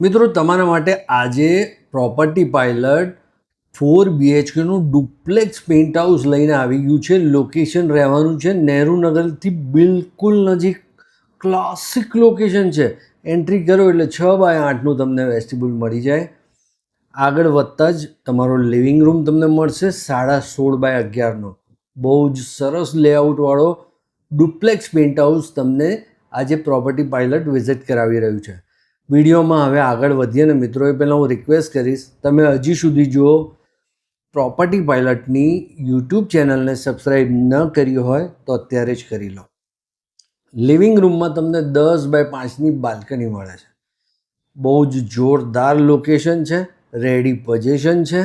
મિત્રો તમારા માટે આજે પ્રોપર્ટી પાયલટ 4 BHKનું ડુપ્લેક્સ પેન્ટ હાઉસ લઈને આવી ગયું છે. લોકેશન રહેવાનું છે નહેરુ નગરથી બિલકુલ નજીક. ક્લાસિક લોકેશન છે. એન્ટ્રી કરો એટલે 6x8નું તમને વેસ્ટિબ્યુલ મળી જાય. આગળ વધતા જ તમારો લિવિંગ રૂમ તમને મળશે 16x11નો. બહુ જ સરસ લેઆઉટવાળો ડુપ્લેક્સ પેન્ટ હાઉસ તમને આજે પ્રોપર્ટી પાયલટ વિઝિટ કરાવી રહ્યું છે. વિડીયોમાં હવે આગળ વધીએ ને મિત્રો, એ પહેલાં હું રિક્વેસ્ટ કરીશ, તમે હજી સુધી જો પ્રોપર્ટી પાયલટની યુટ્યુબ ચેનલને સબસ્ક્રાઈબ ન કરી હોય તો અત્યારે જ કરી લો. લિવિંગ રૂમમાં તમને 10x5ની બાલ્કની મળે છે. બહુ જ જોરદાર લોકેશન છે, રેડી પોઝિશન છે.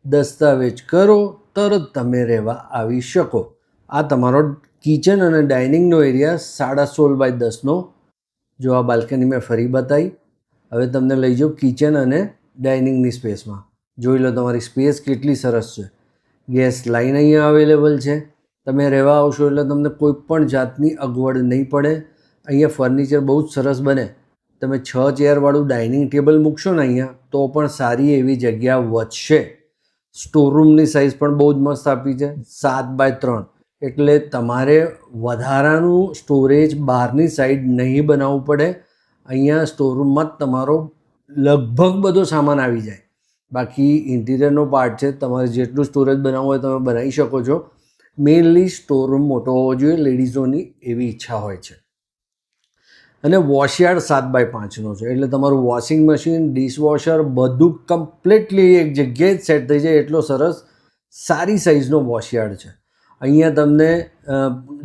દસ્તાવેજ કરો તરત તમે રહેવા આવી શકો. આ તમારો કિચન અને ડાઇનિંગનો એરિયા 16x10નો. જો આ બાલ્કની મેં ફરી બતાવી. હવે તમને લઈ જાઉં કિચન અને ડાઇનિંગની સ્પેસમાં. જોઈ લો તમારી સ્પેસ કેટલી સરસ છે. ગેસ લાઈન અહીંયા અવેલેબલ છે. તમે રહેવા આવશો એટલે તમને કોઈ પણ જાતની અગવડ નહીં પડે. અહીંયા ફર્નિચર બહુ જ સરસ બને. તમે 6 ચેરવાળું ડાઇનિંગ ટેબલ મૂકશો ને અહીંયા તો પણ સારી એવી જગ્યા વધશે. સ્ટોરરૂમની સાઇઝ પણ બહુ જ મસ્ત આપી છે, 7x3. એટલે તમારે વધારાનું સ્ટોરેજ બહારની સાઈડ નહીં બનાવવું પડે. અહીંયા સ્ટોરરૂમમાં જ તમારો લગભગ બધો સામાન આવી જાય. બાકી ઇન્ટિરિયરનો પાર્ટ છે, તમારે જેટલું સ્ટોરેજ બનાવવું હોય તમે બનાવી શકો છો. મેઇનલી સ્ટોરરૂમ મોટો હોવો જોઈએ, લેડીઝોની એવી ઈચ્છા હોય છે. અને વોશયાર્ડ 7x5નો છે, એટલે તમારું વોશિંગ મશીન, ડિશવોશર બધું કમ્પ્લીટલી એક જગ્યાએ જ સેટ થઈ જાય. એટલો સરસ સારી સાઇઝનો વોશયાર્ડ છે. અહીંયા તમને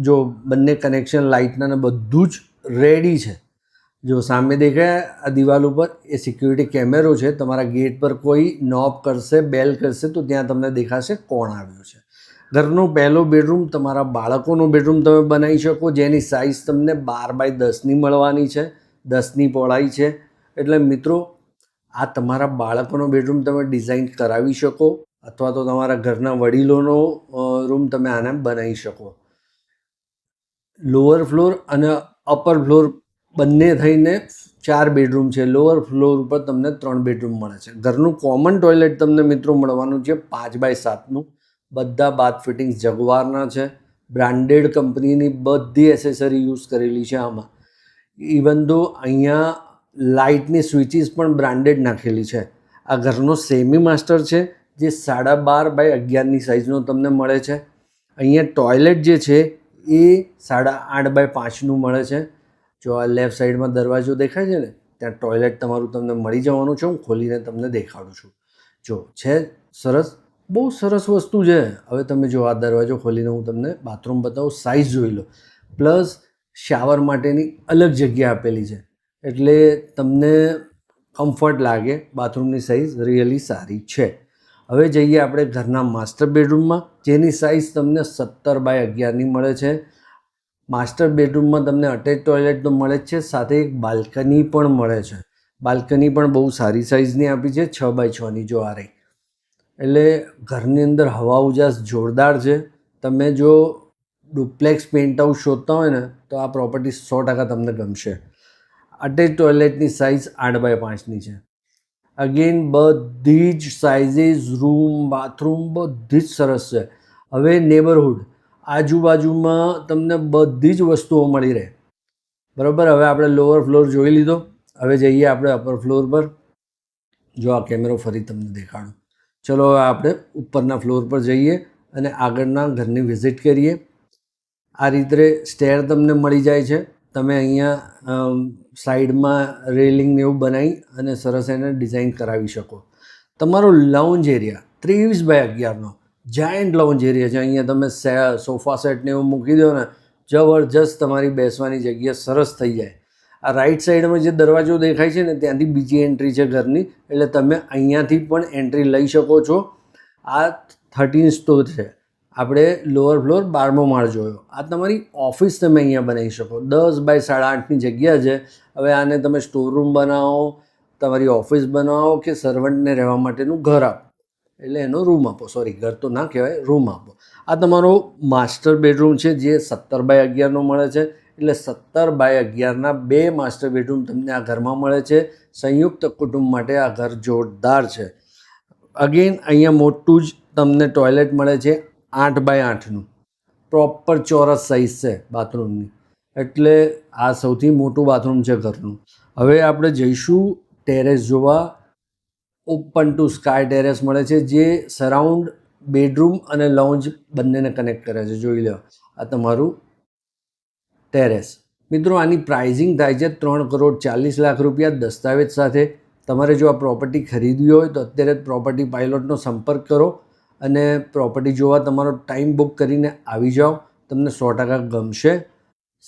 જો બંને કનેક્શન લાઇટના ને બધું જ રેડી છે. જો સામે દેખાય આ દિવાલ ઉપર એ સિક્યુરિટી કેમેરો છે. તમારા ગેટ પર કોઈ નોબ કરશે, બેલ કરશે તો ત્યાં તમને દેખાશે કોણ આવ્યું છે. ઘરનો પહેલો બેડરૂમ તમારા બાળકોનો બેડરૂમ તમે બનાવી શકો, જેની સાઇઝ તમને 12x10ની મળવાની છે. 10ની પહોળાઈ છે. એટલે મિત્રો આ તમારા બાળકોનો બેડરૂમ તમે ડિઝાઇન કરાવી શકો, અથવા તો તમારા ઘરના વડીલોનો રૂમ તમે આને બનાવી શકો. લોઅર ફ્લોર અને અપર ફ્લોર બંને થઈને 4 બેડરૂમ છે. લોઅર ફ્લોર ઉપર તમને 3 બેડરૂમ મળે છે. ઘરનું કોમન ટોયલેટ તમને મિત્રો મળવાનું છે 5x7નું. બધા બાથ ફિટિંગ્સ જગવારના છે. બ્રાન્ડેડ કંપનીની બધી એસેસરી યુઝ કરેલી છે આમાં. ઇવન તો અહીંયા લાઇટની સ્વિચીસ પણ બ્રાન્ડેડ નાખેલી છે. આ ઘરનો સેમી માસ્ટર છે, જે 12.5x11ની સાઇઝનો તમને મળે છે. અહીંયા ટોયલેટ જે છે એ 8.5x5નું મળે છે. જો આ લેફ્ટ સાઈડમાં દરવાજો દેખાય છે ને, ત્યાં ટોયલેટ તમારું તમને મળી જવાનું છે. હું ખોલીને તમને દેખાડું છું. જો છે સરસ, બહુ સરસ વસ્તુ છે. હવે તમે જો આ દરવાજો ખોલીને હું તમને બાથરૂમ બતાવું. સાઇઝ જોઈ લો. પ્લસ શાવર માટેની અલગ જગ્યા આપેલી છે, એટલે તમને કમ્ફર્ટ લાગે. બાથરૂમની સાઇઝ રિયલી સારી છે. હવે જઈએ આપણે ઘરના માસ્ટર બેડરૂમમાં, જેની સાઇઝ તમને 17x11ની મળે છે. માસ્ટર બેડરૂમમાં તમને અટેચ ટોયલેટ તો મળે જ છે, સાથે એક બાલ્કની પણ મળે છે. બાલ્કની પણ બહુ સારી સાઇઝની આપી છે, 6x6ની. જો આ રહી. એટલે ઘરની અંદર હવા ઉજાસ જોરદાર છે. તમે જો ડુપ્લેક્સ પેન્ટ હાઉસ શોધતા હોય ને તો આ પ્રોપર્ટી 100% તમને ગમશે. અટેચ ટોયલેટની સાઇઝ 8x5ની છે. અગેન બધી જ સાઇઝીસ, રૂમ, બાથરૂમ બધી જ સરસ છે. હવે નેબરહુડ, આજુબાજુમાં તમને બધી જ વસ્તુઓ મળી રહે. બરાબર. હવે આપણે લોઅર ફ્લોર જોઈ લીધો. હવે જઈએ આપણે અપર ફ્લોર પર. જો આ કેમેરો ફરી તમને દેખાડું. ચલો હવે આપણે ઉપરના ફ્લોર પર જઈએ અને આગળના ઘરની વિઝિટ કરીએ. આ રીતે સ્ટેર તમને મળી જાય છે. તમે અહીંયા સાઈડમાં રેલિંગને એવું બનાવી અને સરસ એને ડિઝાઇન કરાવી શકો. તમારો લાઉન્જ એરિયા 23x11નો જાયન્ટ લાઉન્જ એરિયા છે. અહીંયા તમે સોફા સેટને એવું મૂકી દો ને, જબરજસ્ત તમારી બેસવાની જગ્યા સરસ થઈ જાય. આ રાઈટ સાઈડમાં જે દરવાજો દેખાય છે ને, ત્યાંથી બીજી એન્ટ્રી છે ઘરની, એટલે તમે અહીંયાથી પણ એન્ટ્રી લઈ શકો છો. આ 13 સ્ટોર છે. આપણે લોઅર ફ્લોર 12મો માળ જોયો. આ તમારી ઓફિસ તમે અહીંયા બનાવી શકો. 10x8.5ની જગ્યા છે. હવે આને તમે સ્ટોરરૂમ બનાવો, તમારી ઓફિસ બનાવો, કે સર્વન્ટને રહેવા માટેનું ઘર આપો, એટલે એનો રૂમ આપો. સોરી, ઘર તો ના કહેવાય, રૂમ આપો. આ તમારો માસ્ટર બેડરૂમ છે, જે 17x11નો મળે છે. એટલે 17x11ના 2 માસ્ટર બેડરૂમ તમને આ ઘરમાં મળે છે. સંયુક્ત કુટુંબ માટે આ ઘર જોરદાર છે. અગેન અહીંયા મોટું જ તમને ટોયલેટ મળે છે 8x8નું, પ્રોપર ચોરસ સાઇઝ છે બાથરૂમની, એટલે આ સૌથી મોટું બાથરૂમ છે ઘરનું. હવે આપણે જઈશું ટેરેસ જોવા. ઓપન ટુ સ્કાય ટેરેસ મળે છે જે સરાઉન્ડ બેડરૂમ અને લોન્જ બંનેને કનેક્ટ કરે છે. જોઈ લો, આ તમારું ટેરેસ. મિત્રો આની પ્રાઇઝિંગ થાય છે 3,40,00,000 રૂપિયા દસ્તાવેજ સાથે. તમારે જો આ પ્રોપર્ટી ખરીદવી હોય તો અત્યારે જ પ્રોપર્ટી પાયલોટનો સંપર્ક કરો અને પ્રોપર્ટી જોવા તમારો ટાઈમ બુક કરીને આવી જાઓ. તમને 100% ગમશે.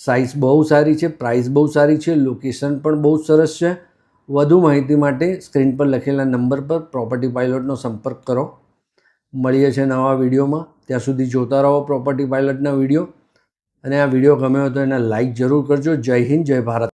સાઇઝ બહુ સારી છે, પ્રાઇસ બહુ સારી છે, લોકેશન પણ બહુ સરસ છે. વધુ માહિતી માટે સ્ક્રીન પર લખેલા નંબર પર પ્રોપર્ટી પાયલોટનો સંપર્ક કરો. મળીએ છીએ નવા વિડીયોમાં. ત્યાં સુધી જોતા રહો પ્રોપર્ટી પાયલોટના વિડીયો. અને આ વિડીયો ગમ્યો હોય તો એને લાઈક જરૂર કરજો. જય હિન્દ, જય ભારત.